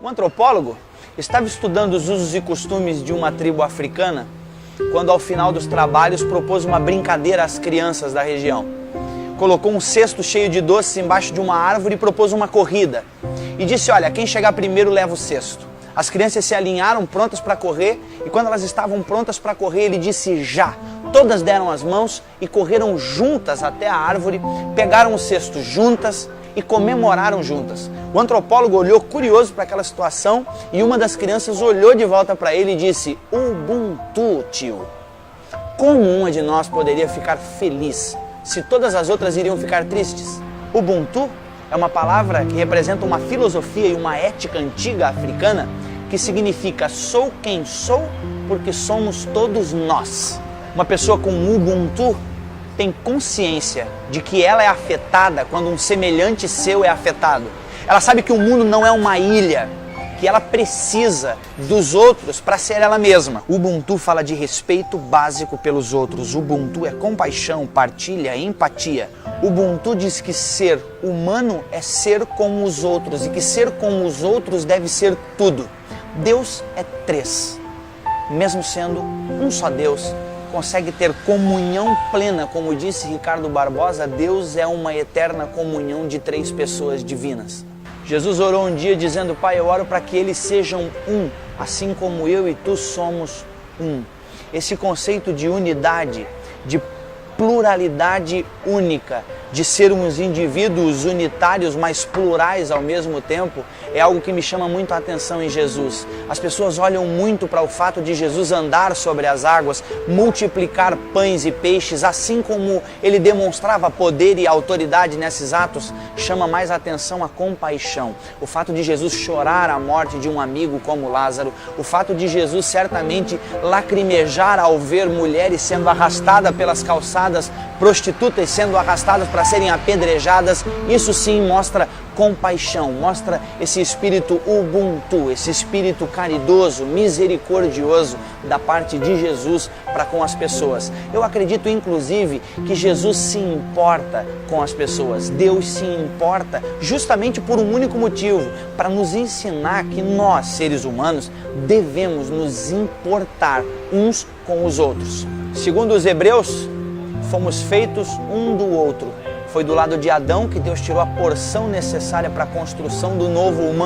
Um antropólogo estava estudando os usos e costumes de uma tribo africana quando, ao final dos trabalhos, propôs uma brincadeira às crianças da região. Colocou um cesto cheio de doces embaixo de uma árvore e propôs uma corrida. E disse, olha, quem chegar primeiro leva o cesto. As crianças se alinharam prontas para correr e quando elas estavam prontas para correr, ele disse já. Todas deram as mãos e correram juntas até a árvore, pegaram o cesto juntas e comemoraram juntas. O antropólogo olhou curioso para aquela situação e uma das crianças olhou de volta para ele e disse, Ubuntu, tio. Como uma de nós poderia ficar feliz se todas as outras iriam ficar tristes? Ubuntu é uma palavra que representa uma filosofia e uma ética antiga africana que significa sou quem sou porque somos todos nós. Uma pessoa com Ubuntu tem consciência de que ela é afetada quando um semelhante seu é afetado. Ela sabe que o mundo não é uma ilha, que ela precisa dos outros para ser ela mesma. Ubuntu fala de respeito básico pelos outros. Ubuntu é compaixão, partilha, empatia. Ubuntu diz que ser humano é ser como os outros e que ser como os outros deve ser tudo. Deus é três. Mesmo sendo um só Deus, consegue ter comunhão plena, como disse Ricardo Barbosa, Deus é uma eterna comunhão de três pessoas divinas. Jesus orou um dia dizendo, Pai, eu oro para que eles sejam um, assim como eu e tu somos um. Esse conceito de unidade, de pluralidade única, de sermos indivíduos unitários, mas plurais ao mesmo tempo, é algo que me chama muito a atenção em Jesus. As pessoas olham muito para o fato de Jesus andar sobre as águas, multiplicar pães e peixes, assim como ele demonstrava poder e autoridade nesses atos, chama mais atenção a compaixão. O fato de Jesus chorar a morte de um amigo como Lázaro, o fato de Jesus certamente lacrimejar ao ver mulheres sendo arrastadas pelas calçadas, prostitutas sendo arrastadas para serem apedrejadas, isso sim mostra compaixão, mostra esse espírito Ubuntu, esse espírito caridoso, misericordioso da parte de Jesus para com as pessoas. Eu acredito inclusive que Jesus se importa com as pessoas, Deus se importa justamente por um único motivo, para nos ensinar que nós, seres humanos, devemos nos importar uns com os outros. Segundo os Hebreus, fomos feitos um do outro. Foi do lado de Adão que Deus tirou a porção necessária para a construção do novo humano.